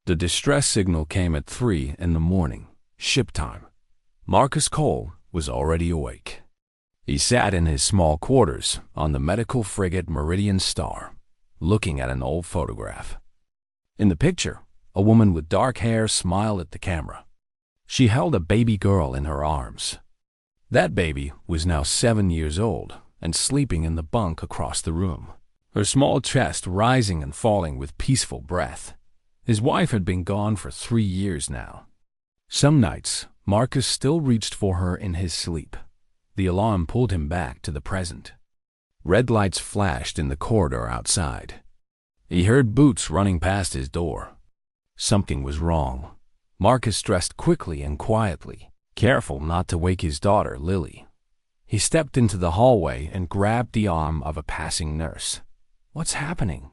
The distress signal came at 3 in the morning, ship time. Marcus Cole was already awake. He sat in his small quarters on the medical frigate Meridian Star, looking at an old photograph. In the picture, a woman with dark hair smiled at the camera. She held a baby girl in her arms. That baby was now 7 years old and sleeping in the bunk across the room, her small chest rising and falling with peaceful breath. His wife had been gone for 3 years now. Some nights, Marcus still reached for her in his sleep. The alarm pulled him back to the present. Red lights flashed in the corridor outside. He heard boots running past his door. Something was wrong. Marcus dressed quickly and quietly, careful not to wake his daughter, Lily. He stepped into the hallway and grabbed the arm of a passing nurse. "What's happening?"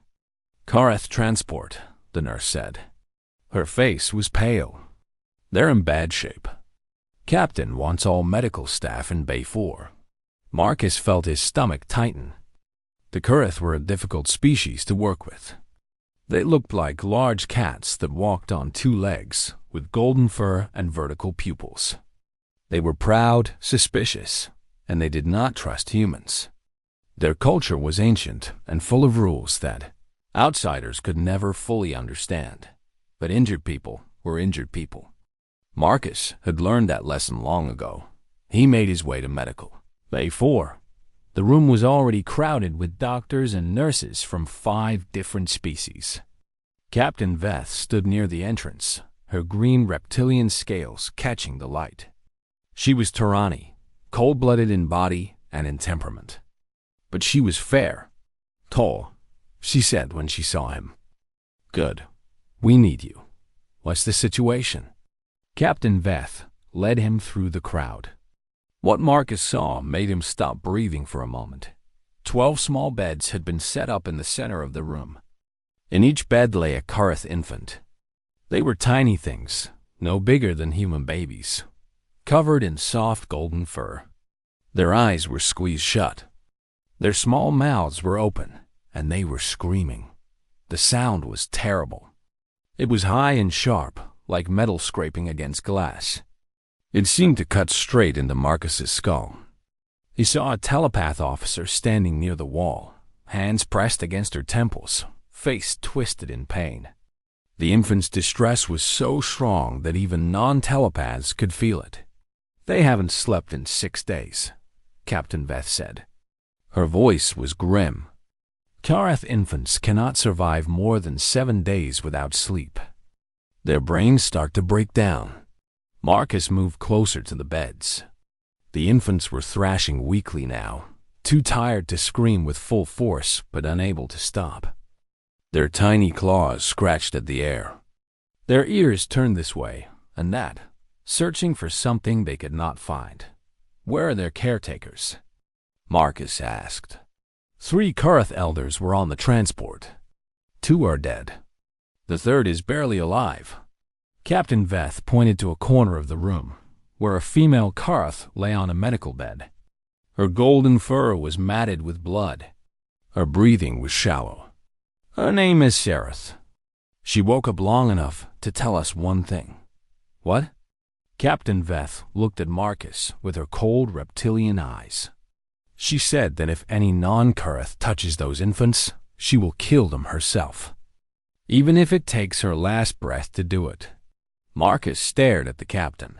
"Kareth transport," the nurse said. Her face was pale. "They're in bad shape. Captain wants all medical staff in Bay 4. Marcus felt his stomach tighten. The Kareth were a difficult species to work with. They looked like large cats that walked on 2 legs, with golden fur and vertical pupils. They were proud, suspicious, and they did not trust humans. Their culture was ancient and full of rules that outsiders could never fully understand. But injured people were injured people. Marcus had learned that lesson long ago. He made his way to medical. Bay 4. The room was already crowded with doctors and nurses from 5 different species. Captain Veth stood near the entrance, her green reptilian scales catching the light. She was Turani, cold-blooded in body and in temperament. But she was fair. "Tall," she said when she saw him. "Good. We need you. What's the situation?" Captain Veth led him through the crowd. What Marcus saw made him stop breathing for a moment. 12 small beds had been set up in the center of the room. In each bed lay a Kareth infant. They were tiny things, no bigger than human babies, covered in soft golden fur. Their eyes were squeezed shut. Their small mouths were open, and they were screaming. The sound was terrible. It was high and sharp, like metal scraping against glass. It seemed to cut straight into Marcus's skull. He saw a telepath officer standing near the wall, hands pressed against her temples, face twisted in pain. The infant's distress was so strong that even non-telepaths could feel it. "They haven't slept in 6 days," Captain Veth said. Her voice was grim. "Kareth infants cannot survive more than 7 days without sleep. Their brains start to break down." Marcus moved closer to the beds. The infants were thrashing weakly now, too tired to scream with full force but unable to stop. Their tiny claws scratched at the air. Their ears turned this way and that, searching for something they could not find. "Where are their caretakers?" Marcus asked. 3 Kareth elders were on the transport. 2 are dead. The 3rd is barely alive. Captain Veth pointed to a corner of the room, where a female Kareth lay on a medical bed. Her golden fur was matted with blood. Her breathing was shallow. "Her name is Sereth. She woke up long enough to tell us one thing." "What?" Captain Veth looked at Marcus with her cold reptilian eyes. "She said that if any non-Kareth touches those infants, she will kill them herself, even if it takes her last breath to do it." Marcus stared at the captain.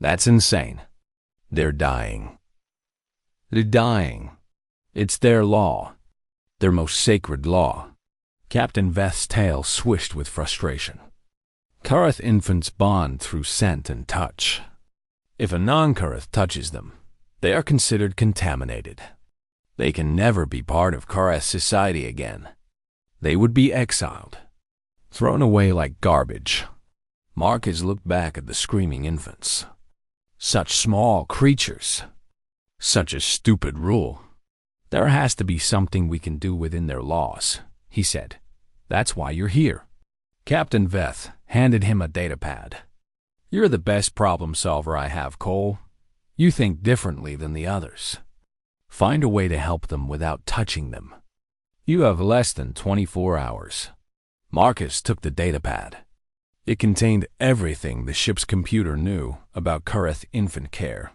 "That's insane. They're dying. They're dying. It's their law. Their most sacred law." Captain Veth's tail swished with frustration. "Kareth infants bond through scent and touch. If a non-Kareth touches them, they are considered contaminated. They can never be part of Kareth society again. They would be exiled, thrown away like garbage." Marcus looked back at the screaming infants. Such small creatures. Such a stupid rule. "There has to be something we can do within their laws," he said. "That's why you're here." Captain Veth handed him a datapad. "You're the best problem solver I have, Cole. You think differently than the others. Find a way to help them without touching them. You have less than 24 hours. Marcus took the datapad. It contained everything the ship's computer knew about Kureth infant care.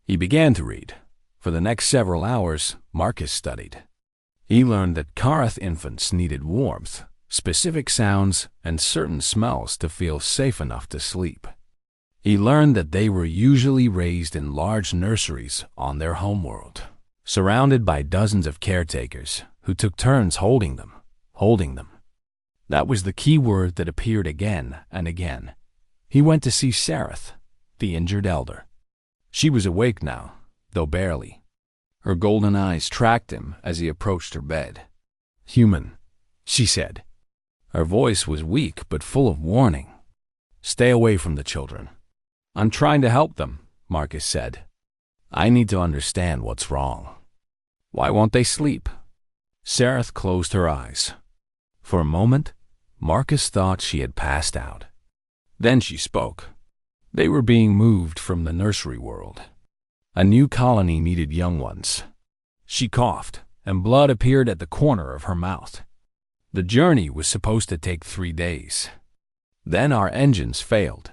He began to read. For the next several hours, Marcus studied. He learned that Kureth infants needed warmth, specific sounds, and certain smells to feel safe enough to sleep. He learned that they were usually raised in large nurseries on their homeworld, surrounded by dozens of caretakers who took turns holding them. That was the key word that appeared again and again. He went to see Sareth, the injured elder. She was awake now, though barely. Her golden eyes tracked him as he approached her bed. "Human," she said. Her voice was weak but full of warning. "Stay away from the children." "I'm trying to help them," Marcus said. "I need to understand what's wrong." "Why won't they sleep?" Sareth closed her eyes. For a moment, Marcus thought she had passed out. Then she spoke. They were being moved from the nursery world. A new colony needed young ones. She coughed, and blood appeared at the corner of her mouth. The journey was supposed to take 3 days. Then our engines failed.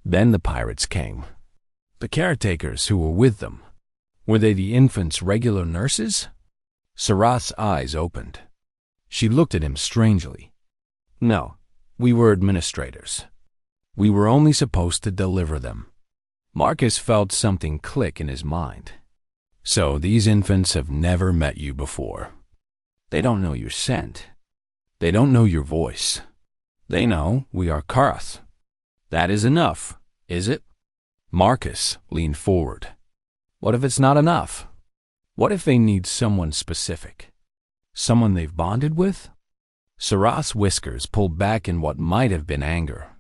Then the pirates came. The caretakers who were with them, were they the infants' regular nurses? Sareth's eyes opened. She looked at him strangely. "No, we were administrators. We were only supposed to deliver them." Marcus felt something click in his mind. "So these infants have never met you before. They don't know your scent. They don't know your voice. They know we are Kureth. That is enough, is it?" Marcus leaned forward. "What if it's not enough? What if they need someone specific? Someone they've bonded with?" Sareth's whiskers pulled back in what might have been anger.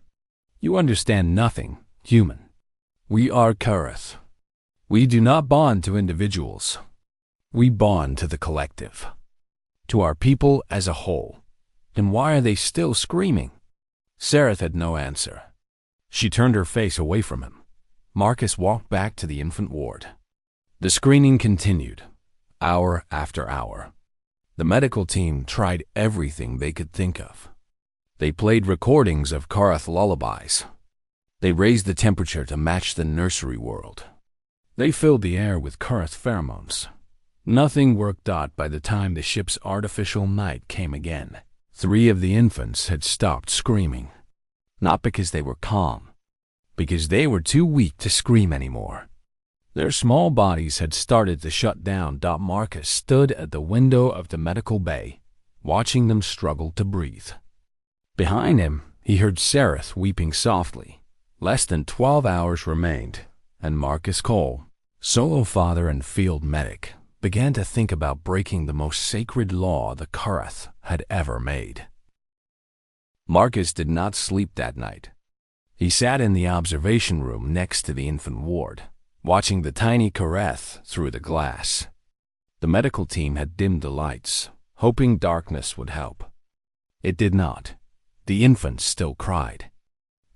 "You understand nothing, human. We are Kureth. We do not bond to individuals. We bond to the collective, to our people as a whole. Then why are they still screaming?" Sareth had no answer. She turned her face away from him. Marcus walked back to the infant ward. The screening continued, hour after hour. The medical team tried everything they could think of. They played recordings of Kureth lullabies. They raised the temperature to match the nursery world. They filled the air with Kureth pheromones. Nothing worked out by the time the ship's artificial night came again. 3 of the infants had stopped screaming. Not because they were calm, because they were too weak to scream anymore. Their small bodies had started to shut down. Marcus stood at the window of the medical bay, watching them struggle to breathe. Behind him, he heard Sareth weeping softly. Less than 12 hours remained, and Marcus Cole, solo father and field medic, began to think about breaking the most sacred law the Kureth had ever made. Marcus did not sleep that night. He sat in the observation room next to the infant ward, watching the tiny Kureth through the glass. The medical team had dimmed the lights, hoping darkness would help. It did not. The infants still cried.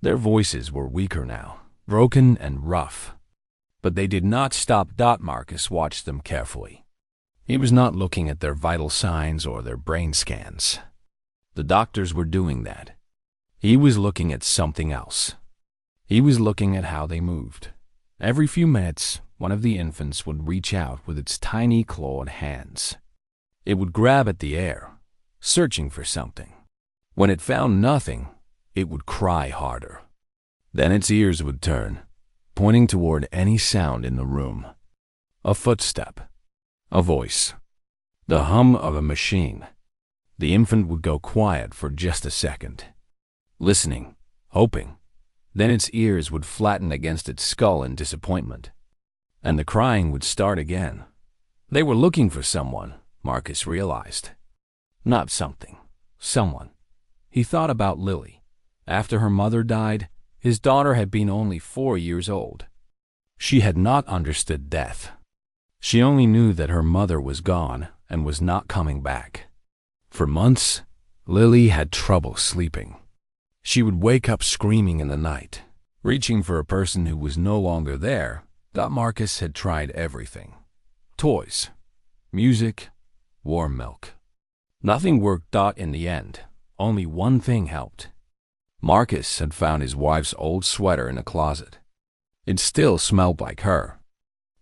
Their voices were weaker now, broken and rough. But they did not stop. Marcus watched them carefully. He was not looking at their vital signs or their brain scans. The doctors were doing that. He was looking at something else. He was looking at how they moved. Every few minutes, one of the infants would reach out with its tiny clawed hands. It would grab at the air, searching for something. When it found nothing, it would cry harder. Then its ears would turn, pointing toward any sound in the room. A footstep, a voice, the hum of a machine. The infant would go quiet for just a second, listening, hoping. Then its ears would flatten against its skull in disappointment, and the crying would start again. They were looking for someone, Marcus realized. Not something, someone. He thought about Lily. After her mother died, his daughter had been only 4 years old. She had not understood death. She only knew that her mother was gone and was not coming back. For months, Lily had trouble sleeping. She would wake up screaming in the night, reaching for a person who was no longer there. Marcus had tried everything. Toys, music, warm milk. Nothing worked. In the end, only one thing helped. Marcus had found his wife's old sweater in a closet. It still smelled like her.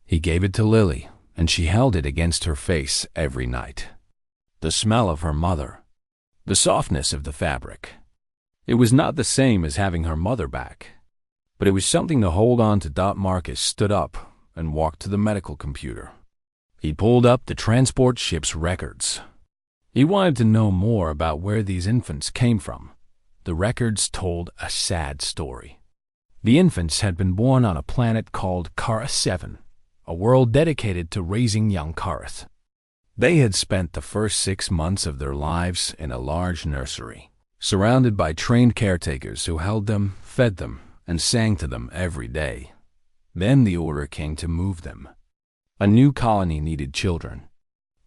He gave it to Lily, and she held it against her face every night. The smell of her mother. The softness of the fabric. It was not the same as having her mother back, but it was something to hold on to. Marcus stood up and walked to the medical computer. He pulled up the transport ship's records. He wanted to know more about where these infants came from. The records told a sad story. The infants had been born on a planet called Kara 7, a world dedicated to raising young Karth. They had spent the first 6 months of their lives in a large nursery, surrounded by trained caretakers who held them, fed them, and sang to them every day. Then the order came to move them. A new colony needed children.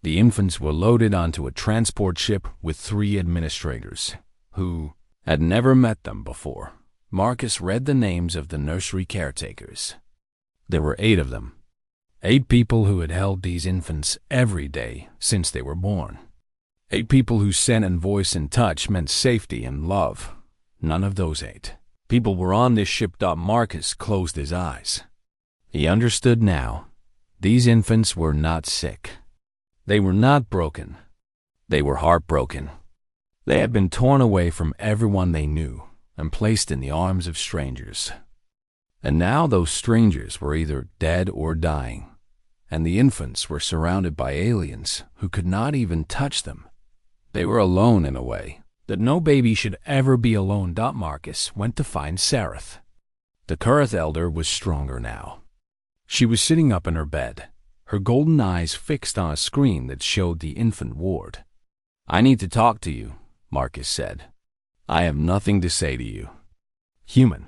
The infants were loaded onto a transport ship with 3 administrators, who had never met them before. Marcus read the names of the nursery caretakers. There were 8 of them. 8 people who had held these infants every day since they were born. 8 people whose scent and voice and touch meant safety and love. None of those 8 people were on this ship. Marcus closed his eyes. He understood now. These infants were not sick. They were not broken. They were heartbroken. They had been torn away from everyone they knew and placed in the arms of strangers. And now those strangers were either dead or dying, and the infants were surrounded by aliens who could not even touch them. They were alone in a way that no baby should ever be alone. Marcus went to find Sareth. The Kurth elder was stronger now. She was sitting up in her bed, her golden eyes fixed on a screen that showed the infant ward. "I need to talk to you," Marcus said. "I have nothing to say to you." Human.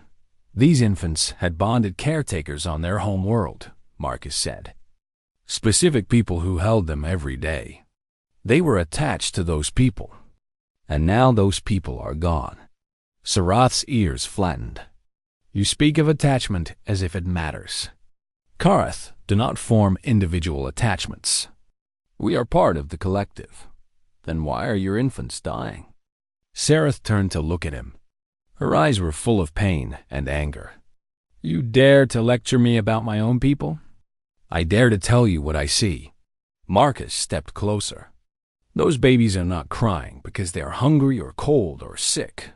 These infants had bonded caretakers on their home world, Marcus said. Specific people who held them every day. They were attached to those people. And now those people are gone. Sarath's ears flattened. "You speak of attachment as if it matters. Karth do not form individual attachments. We are part of the collective. Then why are your infants dying?" Sareth turned to look at him. Her eyes were full of pain and anger. "You dare to lecture me about my own people?" "I dare to tell you what I see." Marcus stepped closer. "Those babies are not crying because they are hungry or cold or sick.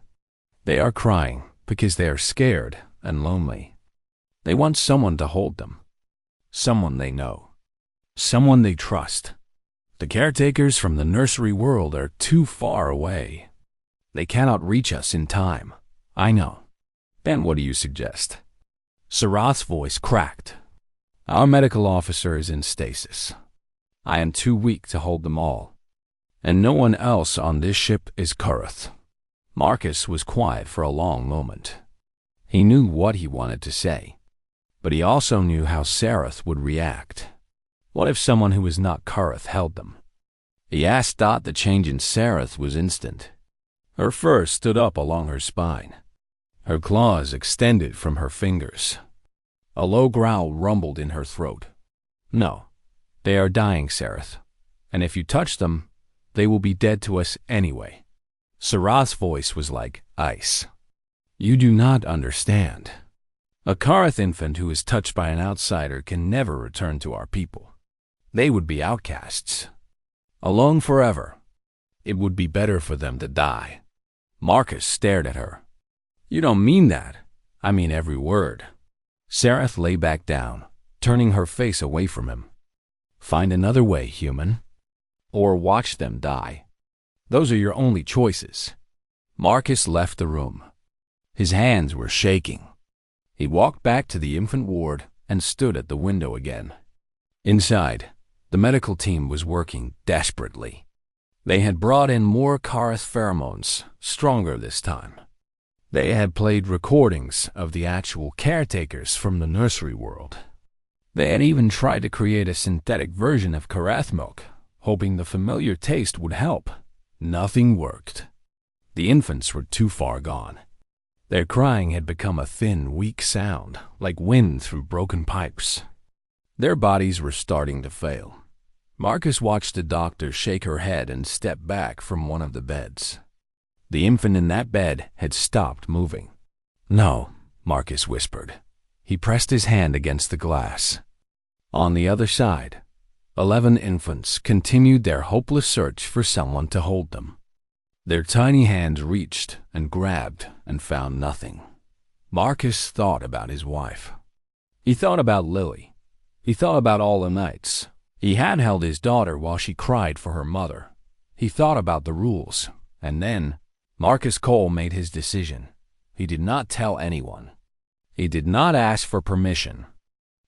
They are crying because they are scared and lonely. They want someone to hold them. Someone they know. Someone they trust. The caretakers from the nursery world are too far away. They cannot reach us in time. I know. Then what do you suggest?" Sarath's voice cracked. "Our medical officer is in stasis. I am too weak to hold them all. And no one else on this ship is Kurth." Marcus was quiet for a long moment. He knew what he wanted to say, but he also knew how Sareth would react. What if someone who was not Kurth held them? He asked. The change in Sareth was instant. Her fur stood up along her spine. Her claws extended from her fingers. A low growl rumbled in her throat. "No, they are dying, Sareth. And if you touch them, they will be dead to us anyway." Sarath's voice was like ice. "You do not understand. A Karth infant who is touched by an outsider can never return to our people. They would be outcasts. Alone forever. It would be better for them to die." Marcus stared at her. "You don't mean that." "I mean every word." Sareth lay back down, turning her face away from him. "Find another way, human. Or watch them die. Those are your only choices." Marcus left the room. His hands were shaking. He walked back to the infant ward and stood at the window again. Inside, the medical team was working desperately. They had brought in more Karth pheromones, stronger this time. They had played recordings of the actual caretakers from the nursery world. They had even tried to create a synthetic version of Karath milk, hoping the familiar taste would help. Nothing worked. The infants were too far gone. Their crying had become a thin, weak sound, like wind through broken pipes. Their bodies were starting to fail. Marcus watched the doctor shake her head and step back from one of the beds. The infant in that bed had stopped moving. "No," Marcus whispered. He pressed his hand against the glass. On the other side, 11 infants continued their hopeless search for someone to hold them. Their tiny hands reached and grabbed and found nothing. Marcus thought about his wife. He thought about Lily. He thought about all the nights he had held his daughter while she cried for her mother. He thought about the rules, and then Marcus Cole made his decision. He did not tell anyone. He did not ask for permission.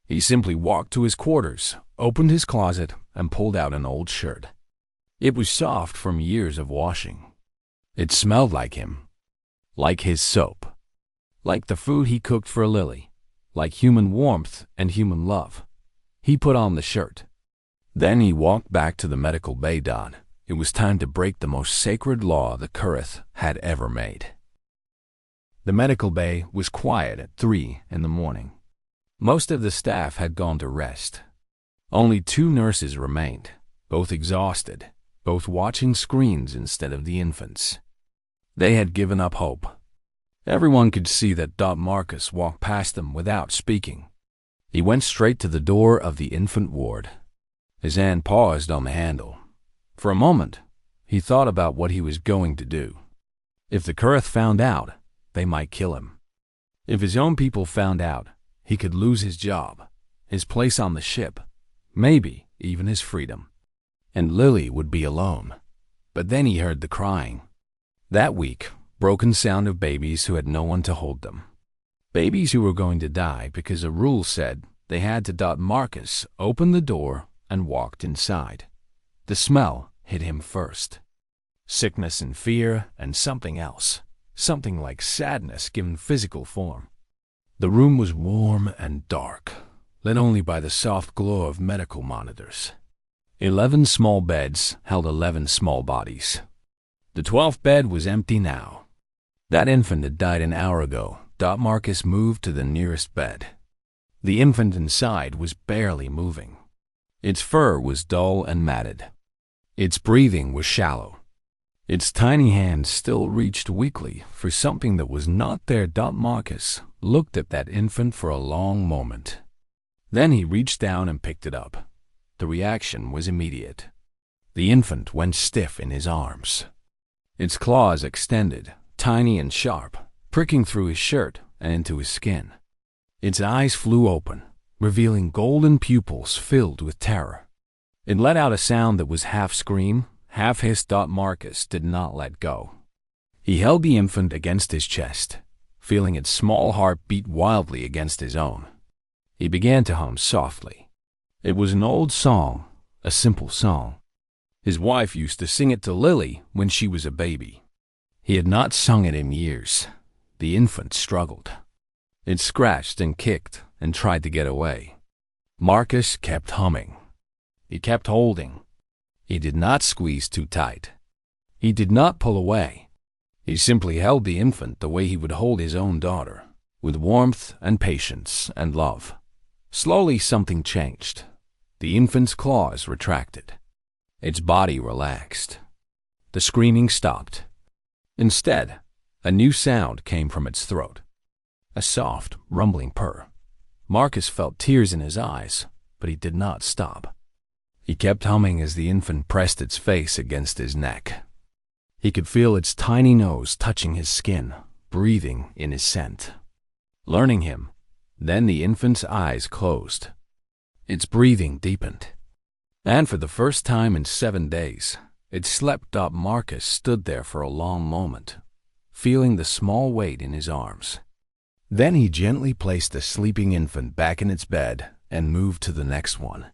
He simply walked to his quarters, opened his closet, and pulled out an old shirt. It was soft from years of washing. It smelled like him, like his soap, like the food he cooked for Lily, like human warmth and human love. He put on the shirt. Then he walked back to the medical bay. It was time to break the most sacred law the Kurith had ever made. The medical bay was quiet at 3 in the morning. Most of the staff had gone to rest. Only 2 nurses remained, both exhausted, both watching screens instead of the infants. They had given up hope. Everyone could see that Marcus walked past them without speaking. He went straight to the door of the infant ward. His hand paused on the handle. For a moment, he thought about what he was going to do. If the Kurith found out, they might kill him. If his own people found out, he could lose his job, his place on the ship, maybe even his freedom. And Lily would be alone. But then he heard the crying. That weak, broken sound of babies who had no one to hold them. Babies who were going to die because a rule said they had to. Marcus opened the door and walked inside. The smell hit him first. Sickness and fear and something else. Something like sadness given physical form. The room was warm and dark, lit only by the soft glow of medical monitors. 11 small beds held 11 small bodies. The 12th bed was empty now. That infant had died an hour ago. Marcus moved to the nearest bed. The infant inside was barely moving. Its fur was dull and matted. Its breathing was shallow. Its tiny hands still reached weakly for something that was not there. Marcus looked at that infant for a long moment. Then he reached down and picked it up. The reaction was immediate. The infant went stiff in his arms. Its claws extended, tiny and sharp, pricking through his shirt and into his skin. Its eyes flew open, revealing golden pupils filled with terror. It let out a sound that was half scream, half hiss. Marcus did not let go. He held the infant against his chest, feeling its small heart beat wildly against his own. He began to hum softly. It was an old song, a simple song. His wife used to sing it to Lily when she was a baby. He had not sung it in years. The infant struggled. It scratched and kicked and tried to get away. Marcus kept humming. He kept holding. He did not squeeze too tight. He did not pull away. He simply held the infant the way he would hold his own daughter, with warmth and patience and love. Slowly something changed. The infant's claws retracted. Its body relaxed. The screaming stopped. Instead, a new sound came from its throat. A soft, rumbling purr. Marcus felt tears in his eyes, but he did not stop. He kept humming as the infant pressed its face against his neck. He could feel its tiny nose touching his skin, breathing in his scent. Learning him, then the infant's eyes closed. Its breathing deepened. And for the first time in 7 days, it slept. Marcus stood there for a long moment, feeling the small weight in his arms. Then he gently placed the sleeping infant back in its bed and moved to the next one.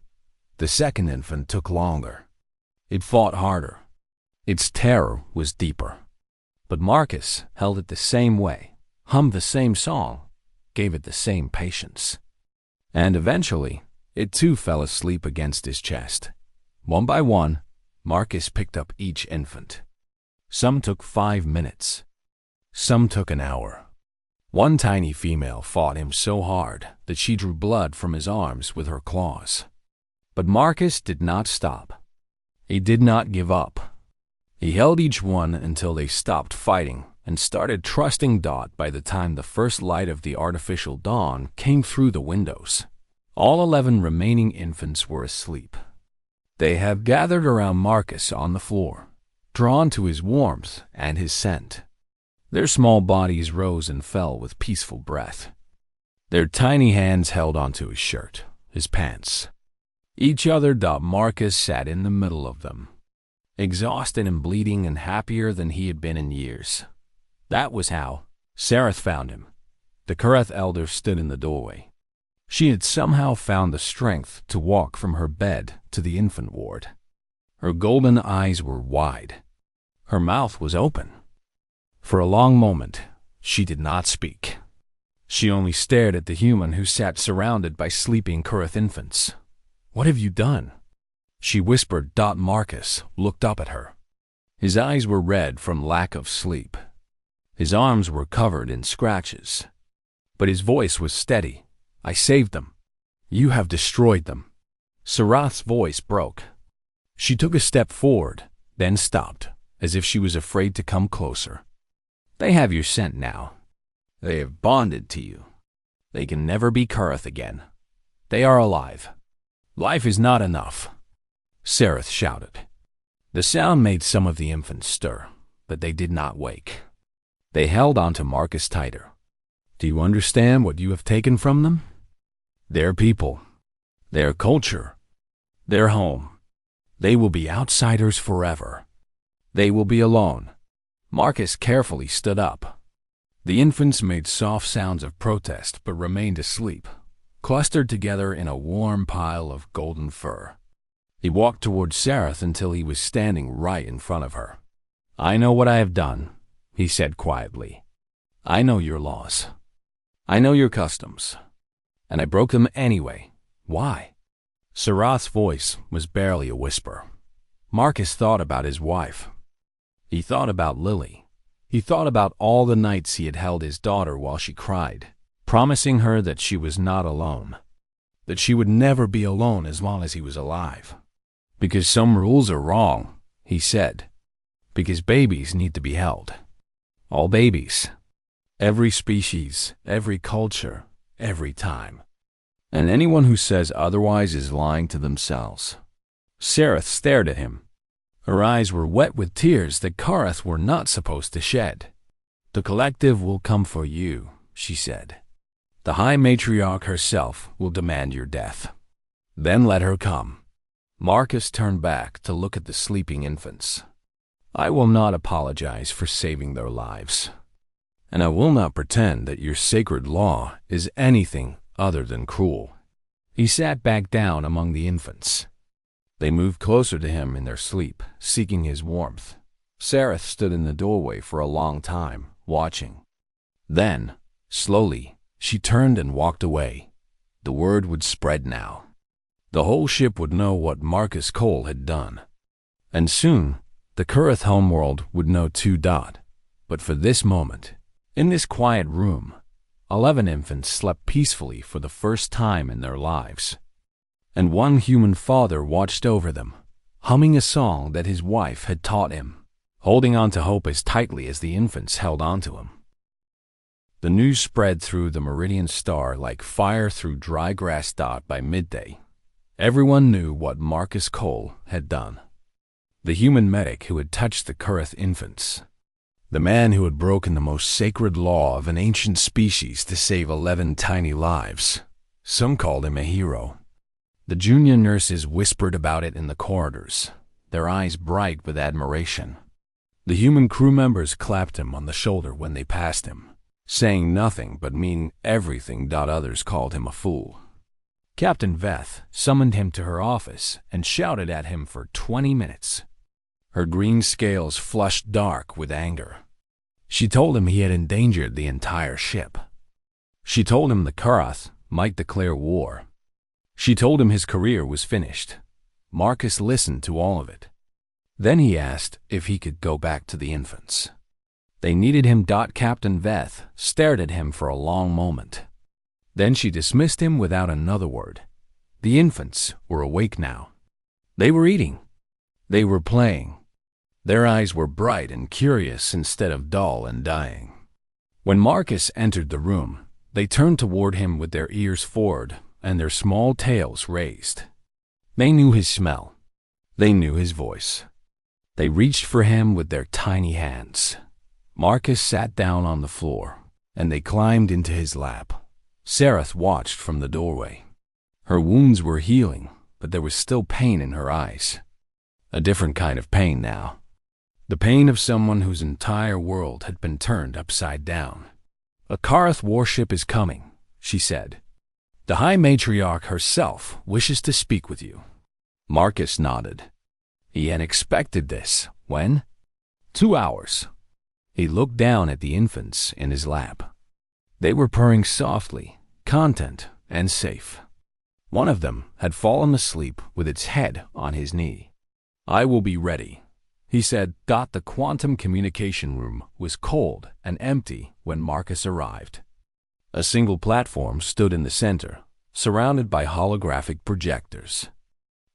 The second infant took longer. It fought harder. Its terror was deeper. But Marcus held it the same way, hummed the same song, gave it the same patience. And eventually, it too fell asleep against his chest. One by one, Marcus picked up each infant. Some took 5 minutes. Some took an hour. One tiny female fought him so hard that she drew blood from his arms with her claws. But Marcus did not stop. He did not give up. He held each one until they stopped fighting and started trusting Dot by the time the first light of the artificial dawn came through the windows. All 11 remaining infants were asleep. They had gathered around Marcus on the floor, drawn to his warmth and his scent. Their small bodies rose and fell with peaceful breath. Their tiny hands held onto his shirt, his pants. Each other. Marcus sat in the middle of them, exhausted and bleeding and happier than he had been in years. That was how Sareth found him. The Kureth elder stood in the doorway. She had somehow found the strength to walk from her bed to the infant ward. Her golden eyes were wide. Her mouth was open. For a long moment, she did not speak. She only stared at the human who sat surrounded by sleeping Kureth infants. "What have you done?" she whispered. Marcus looked up at her. His eyes were red from lack of sleep. His arms were covered in scratches. But his voice was steady. "I saved them. You have destroyed them." Sarath's voice broke. She took a step forward, then stopped, as if she was afraid to come closer. "They have your scent now. They have bonded to you. They can never be Kureth again. They are alive. Life is not enough," Sareth shouted. The sound made some of the infants stir, but they did not wake. They held on to Marcus tighter. "Do you understand what you have taken from them? Their people, their culture, their home. They will be outsiders forever. They will be alone." Marcus carefully stood up. The infants made soft sounds of protest but remained asleep, clustered together in a warm pile of golden fur. He walked toward Sareth until he was standing right in front of her. "I know what I have done," he said quietly. "I know your laws. I know your customs. And I broke them anyway. Why?" Sarath's voice was barely a whisper. Marcus thought about his wife. He thought about Lily. He thought about all the nights he had held his daughter while she cried, promising her that she was not alone, that she would never be alone as long as he was alive. "Because some rules are wrong," he said. "Because babies need to be held. All babies. Every species, every culture, every time. And anyone who says otherwise is lying to themselves." Sareth stared at him. Her eyes were wet with tears that Kareth were not supposed to shed. "The collective will come for you," she said. "The High Matriarch herself will demand your death. Then let her come." Marcus turned back to look at the sleeping infants. "I will not apologize for saving their lives. And I will not pretend that your sacred law is anything other than cruel." He sat back down among the infants. They moved closer to him in their sleep, seeking his warmth. Sareth stood in the doorway for a long time, watching. Then, slowly, she turned and walked away. The word would spread now. The whole ship would know what Marcus Cole had done. And soon, the Kureth homeworld would know too. But for this moment, in this quiet room, 11 infants slept peacefully for the first time in their lives. And one human father watched over them, humming a song that his wife had taught him, holding on to hope as tightly as the infants held on to him. The news spread through the Meridian Star like fire through dry grass. By midday, everyone knew what Marcus Cole had done. The human medic who had touched the Kureth infants. The man who had broken the most sacred law of an ancient species to save 11 tiny lives. Some called him a hero. The junior nurses whispered about it in the corridors, their eyes bright with admiration. The human crew members clapped him on the shoulder when they passed him, saying nothing but mean everything. Others called him a fool. Captain Veth summoned him to her office and shouted at him for 20 minutes. Her green scales flushed dark with anger. She told him he had endangered the entire ship. She told him the Kureth might declare war. She told him his career was finished. Marcus listened to all of it. Then he asked if he could go back to the infants. They needed him. Captain Veth stared at him for a long moment. Then she dismissed him without another word. The infants were awake now. They were eating. They were playing. Their eyes were bright and curious instead of dull and dying. When Marcus entered the room, they turned toward him with their ears forward and their small tails raised. They knew his smell. They knew his voice. They reached for him with their tiny hands. Marcus sat down on the floor, and they climbed into his lap. Sarah watched from the doorway. Her wounds were healing, but there was still pain in her eyes. A different kind of pain now. The pain of someone whose entire world had been turned upside down. "A Karath warship is coming," she said. "The High Matriarch herself wishes to speak with you." Marcus nodded. He had expected this. When? 2 hours. He looked down at the infants in his lap. They were purring softly, content and safe. One of them had fallen asleep with its head on his knee. "I will be ready," he said. The quantum communication room was cold and empty when Marcus arrived. A single platform stood in the center, surrounded by holographic projectors.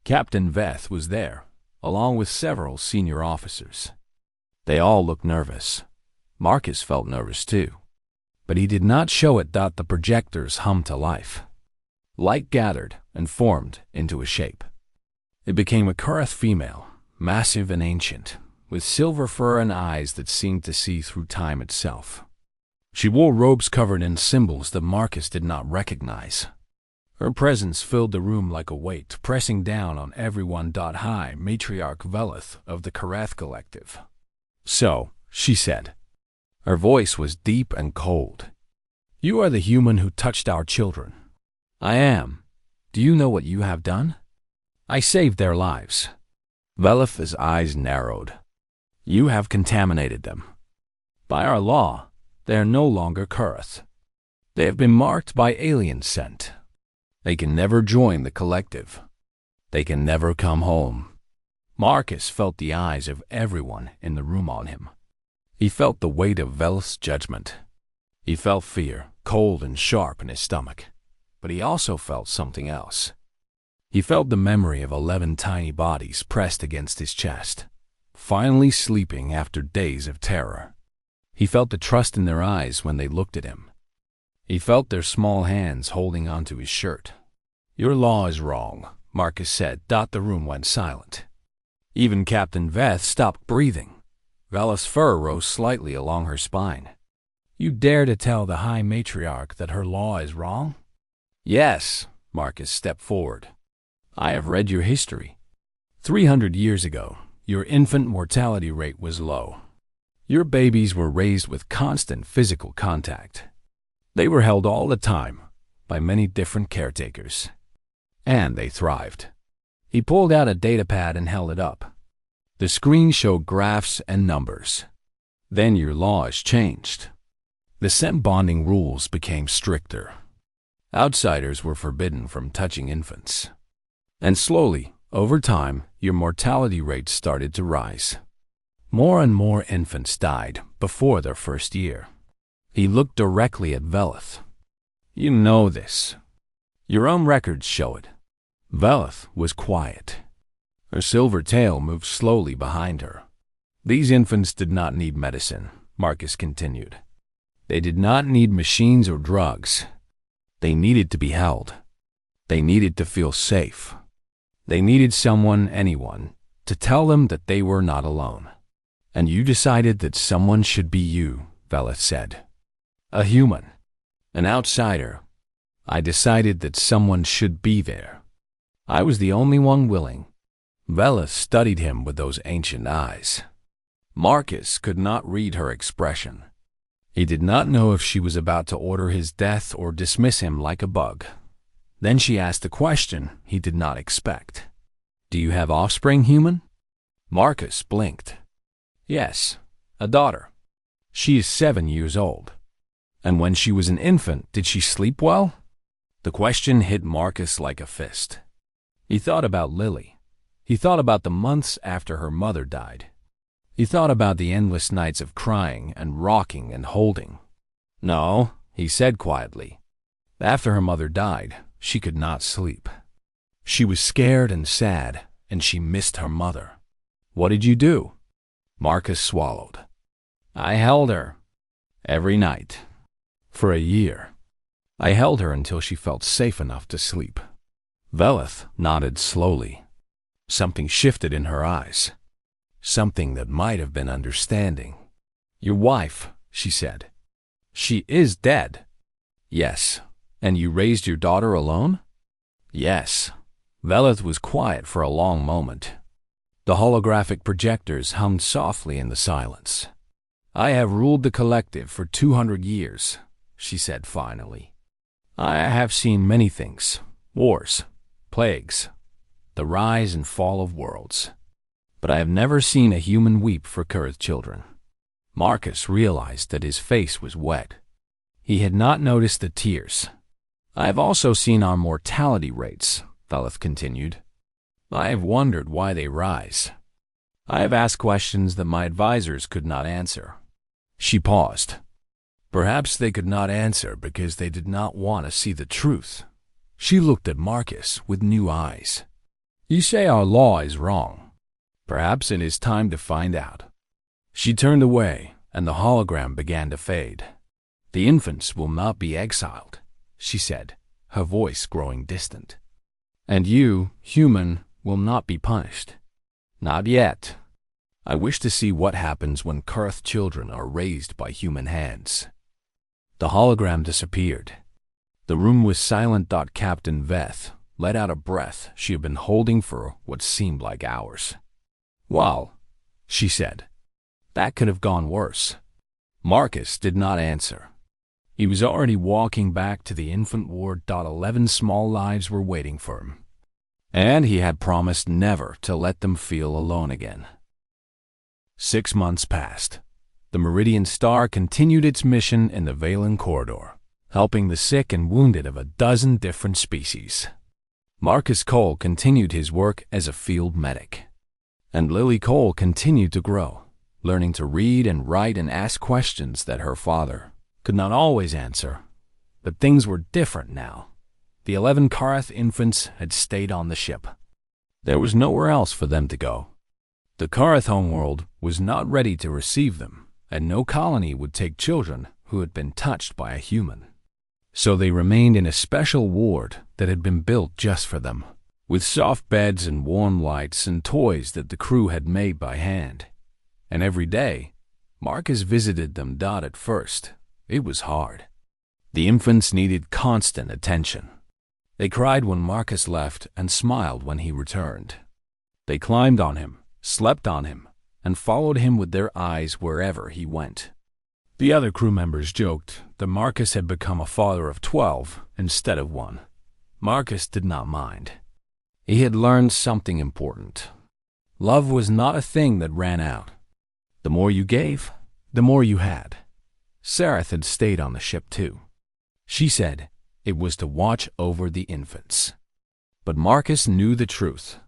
Captain Veth was there, along with several senior officers. They all looked nervous. Marcus felt nervous too, but he did not show it. The projectors hummed to life. Light gathered and formed into a shape. It became a Karath female, massive and ancient, with silver fur and eyes that seemed to see through time itself. She wore robes covered in symbols that Marcus did not recognize. Her presence filled the room like a weight, pressing down on everyone. High Matriarch Velith of the Karath Collective. "So," she said. Her voice was deep and cold. "You are the human who touched our children." "I am. Do you know what you have done?" "I saved their lives." Velith's eyes narrowed. "You have contaminated them. By our law, they are no longer Karath. They have been marked by alien scent. They can never join the collective. They can never come home." Marcus felt the eyes of everyone in the room on him. He felt the weight of Velith's judgment. He felt fear, cold and sharp in his stomach. But he also felt something else. He felt the memory of 11 tiny bodies pressed against his chest, finally sleeping after days of terror. He felt the trust in their eyes when they looked at him. He felt their small hands holding onto his shirt. "Your law is wrong," Marcus said. The room went silent. Even Captain Veth stopped breathing. Velith's fur rose slightly along her spine. "You dare to tell the High Matriarch that her law is wrong?" "Yes," Marcus stepped forward. "I have read your history. 300 years ago, your infant mortality rate was low. Your babies were raised with constant physical contact. They were held all the time by many different caretakers. And they thrived." He pulled out a datapad and held it up. The screen showed graphs and numbers. "Then your laws changed. The scent bonding rules became stricter. Outsiders were forbidden from touching infants. And slowly, over time, your mortality rate started to rise. More and more infants died before their first year." He looked directly at Velith. "You know this. Your own records show it." Velith was quiet. Her silver tail moved slowly behind her. "These infants did not need medicine," Marcus continued. "They did not need machines or drugs. They needed to be held. They needed to feel safe. They needed someone, anyone, to tell them that they were not alone. And you decided that someone should be you," Velith said. "A human. An outsider. I decided that someone should be there. I was the only one willing." Velith studied him with those ancient eyes. Marcus could not read her expression. He did not know if she was about to order his death or dismiss him like a bug. Then she asked a question he did not expect. "Do you have offspring, human?" Marcus blinked. "Yes, a daughter. She is 7 years old." "And when she was an infant, did she sleep well?" The question hit Marcus like a fist. He thought about Lily. He thought about the months after her mother died. He thought about the endless nights of crying and rocking and holding. "No," he said quietly. "After her mother died, she could not sleep. She was scared and sad, and she missed her mother." "What did you do?" Marcus swallowed. I held her. Every night. For a year. I held her until she felt safe enough to sleep. Velith nodded slowly. Something shifted in her eyes. Something that might have been understanding. Your wife, she said. She is dead. Yes. And you raised your daughter alone? Yes. Velith was quiet for a long moment. The holographic projectors hummed softly in the silence. I have ruled the collective for 200 years, she said finally. I have seen many things. Wars, plagues, the rise and fall of worlds. But I have never seen a human weep for cursed children. Marcus realized that his face was wet. He had not noticed the tears. I have also seen our mortality rates, Velith continued. I have wondered why they rise. I have asked questions that my advisors could not answer. She paused. Perhaps they could not answer because they did not want to see the truth. She looked at Marcus with new eyes. You say our law is wrong. Perhaps it is time to find out. She turned away, and the hologram began to fade. The infants will not be exiled, she said, her voice growing distant. And you, human, will not be punished. Not yet. I wish to see what happens when cursed children are raised by human hands. The hologram disappeared. The room was silent. Captain Veth let out a breath she had been holding for what seemed like hours. Well, she said, that could have gone worse. Marcus did not answer. He was already walking back to the infant ward. 11 small lives were waiting for him. And he had promised never to let them feel alone again. 6 months passed. The Meridian Star continued its mission in the Valen Corridor, helping the sick and wounded of a dozen different species. Marcus Cole continued his work as a field medic. And Lily Cole continued to grow, learning to read and write and ask questions that her father could not always answer. But things were different now. The 11 Karth infants had stayed on the ship. There was nowhere else for them to go. The Karth homeworld was not ready to receive them, and no colony would take children who had been touched by a human. So they remained in a special ward that had been built just for them, with soft beds and warm lights and toys that the crew had made by hand. And every day, Marcus visited them. At first, it was hard. The infants needed constant attention. They cried when Marcus left and smiled when he returned. They climbed on him, slept on him, and followed him with their eyes wherever he went. The other crew members joked that Marcus had become a father of 12 instead of 1. Marcus did not mind. He had learned something important. Love was not a thing that ran out. The more you gave, the more you had. Sareth had stayed on the ship too. She said it was to watch over the infants. But Marcus knew the truth.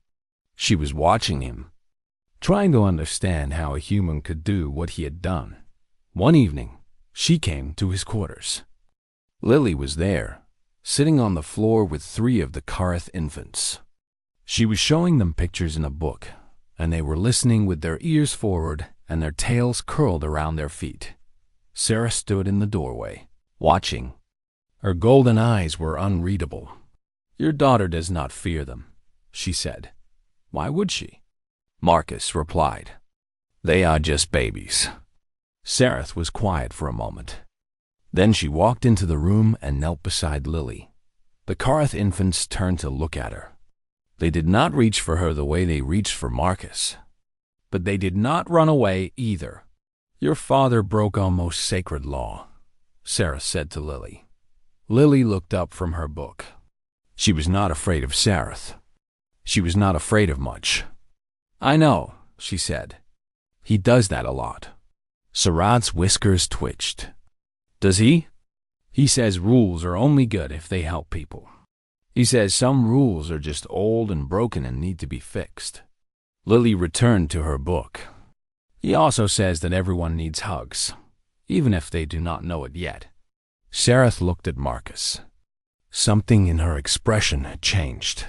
She was watching him, trying to understand how a human could do what he had done. One evening, she came to his quarters. Lily was there, sitting on the floor with 3 of the Karth infants. She was showing them pictures in a book, and they were listening with their ears forward and their tails curled around their feet. Sarah stood in the doorway, watching. Her golden eyes were unreadable. Your daughter does not fear them, she said. Why would she? Marcus replied. They are just babies. Sareth was quiet for a moment. Then she walked into the room and knelt beside Lily. The Karth infants turned to look at her. They did not reach for her the way they reached for Marcus. But they did not run away either. Your father broke our most sacred law, Sarah said to Lily. Lily looked up from her book. She was not afraid of Sareth. She was not afraid of much. I know, she said. He does that a lot. Sarad's whiskers twitched. Does he? He says rules are only good if they help people. He says some rules are just old and broken and need to be fixed. Lily returned to her book. He also says that everyone needs hugs, even if they do not know it yet. Sareth looked at Marcus. Something in her expression had changed.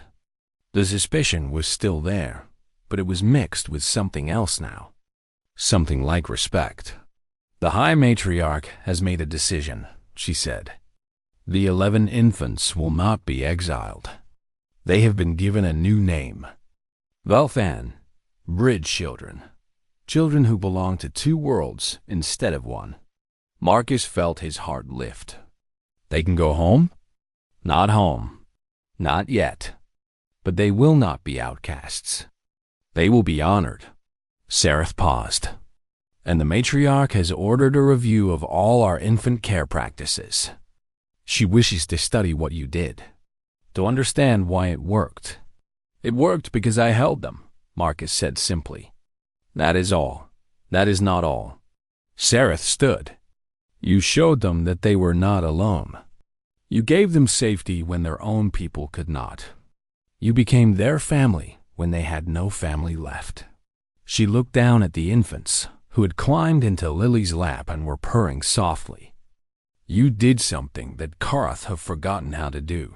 The suspicion was still there, but it was mixed with something else now. Something like respect. The High Matriarch has made a decision, she said. The 11 infants will not be exiled. They have been given a new name. Velthan, Bridge Children. Children who belong to 2 worlds instead of 1. Marcus felt his heart lift. They can go home? Not home. Not yet. But they will not be outcasts. They will be honored. Sereth paused. And the matriarch has ordered a review of all our infant care practices. She wishes to study what you did, to understand why it worked. It worked because I held them, Marcus said simply. That is all. That is not all. Sereth stood. You showed them that they were not alone. You gave them safety when their own people could not. You became their family when they had no family left. She looked down at the infants, who had climbed into Lily's lap and were purring softly. You did something that Karath have forgotten how to do.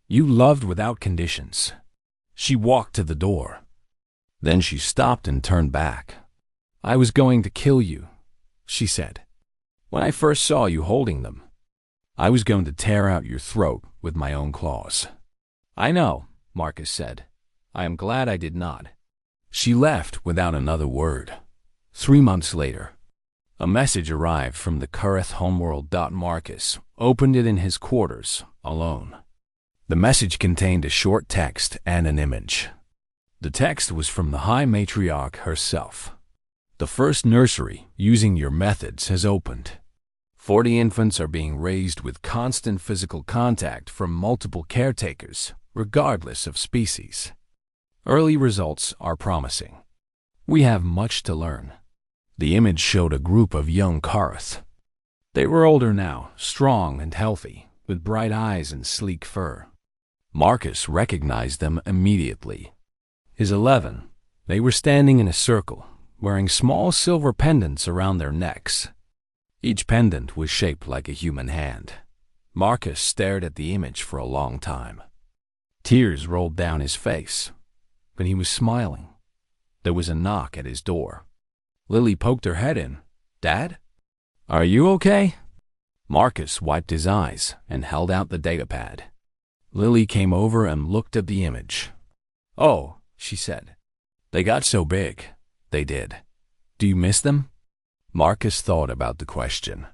You loved without conditions. She walked to the door. Then she stopped and turned back. I was going to kill you, she said. When I first saw you holding them, I was going to tear out your throat with my own claws. I know, Marcus said. I am glad I did not. She left without another word. 3 months later, a message arrived from the Kureth homeworld. Marcus opened it in his quarters, alone. The message contained a short text and an image. The text was from the High Matriarch herself. The first nursery using your methods has opened. 40 infants are being raised with constant physical contact from multiple caretakers, regardless of species. Early results are promising. We have much to learn. The image showed a group of young Karth. They were older now, strong and healthy, with bright eyes and sleek fur. Marcus recognized them immediately. His 11, they were standing in a circle, wearing small silver pendants around their necks. Each pendant was shaped like a human hand. Marcus stared at the image for a long time. Tears rolled down his face, but he was smiling. There was a knock at his door. Lily poked her head in. Dad? Are you okay? Marcus wiped his eyes and held out the datapad. Lily came over and looked at the image. Oh, she said. They got so big. They did. Do you miss them? Marcus thought about the question.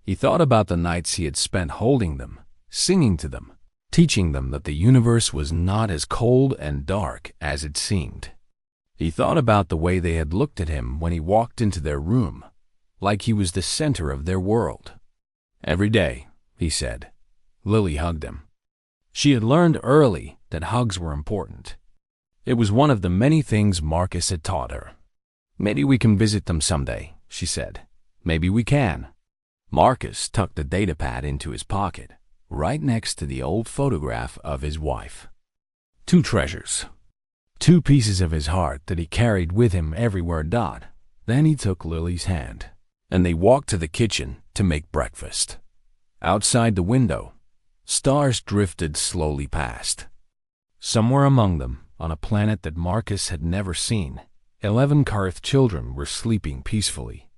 He thought about the nights he had spent holding them, singing to them, teaching them that the universe was not as cold and dark as it seemed. He thought about the way they had looked at him when he walked into their room, like he was the center of their world. Every day, he said. Lily hugged him. She had learned early that hugs were important. It was one of the many things Marcus had taught her. Maybe we can visit them someday, she said. Maybe we can. Marcus tucked the datapad into his pocket, right next to the old photograph of his wife. 2 treasures. 2 pieces of his heart that he carried with him everywhere. Then he took Lily's hand, and they walked to the kitchen to make breakfast. Outside the window, stars drifted slowly past. Somewhere among them, on a planet that Marcus had never seen, 11 Karth children were sleeping peacefully.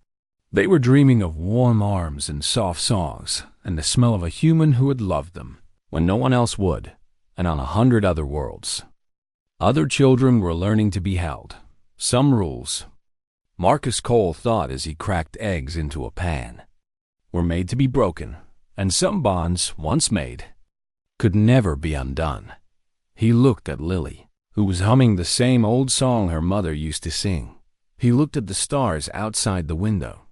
They were dreaming of warm arms and soft songs, and the smell of a human who had loved them when no one else would, and on 100 other worlds. Other children were learning to be held. Some rules, Marcus Cole thought as he cracked eggs into a pan, were made to be broken, and some bonds, once made, could never be undone. He looked at Lily, who was humming the same old song her mother used to sing. He looked at the stars outside the window.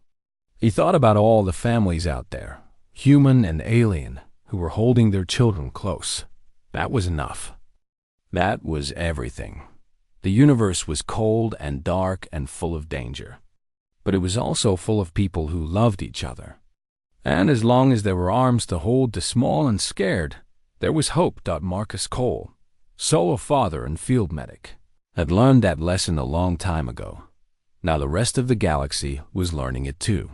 He thought about all the families out there, human and alien, who were holding their children close. That was enough. That was everything. The universe was cold and dark and full of danger. But it was also full of people who loved each other. And as long as there were arms to hold the small and scared, there was hope. Marcus Cole, solo father and field medic, had learned that lesson a long time ago. Now the rest of the galaxy was learning it too.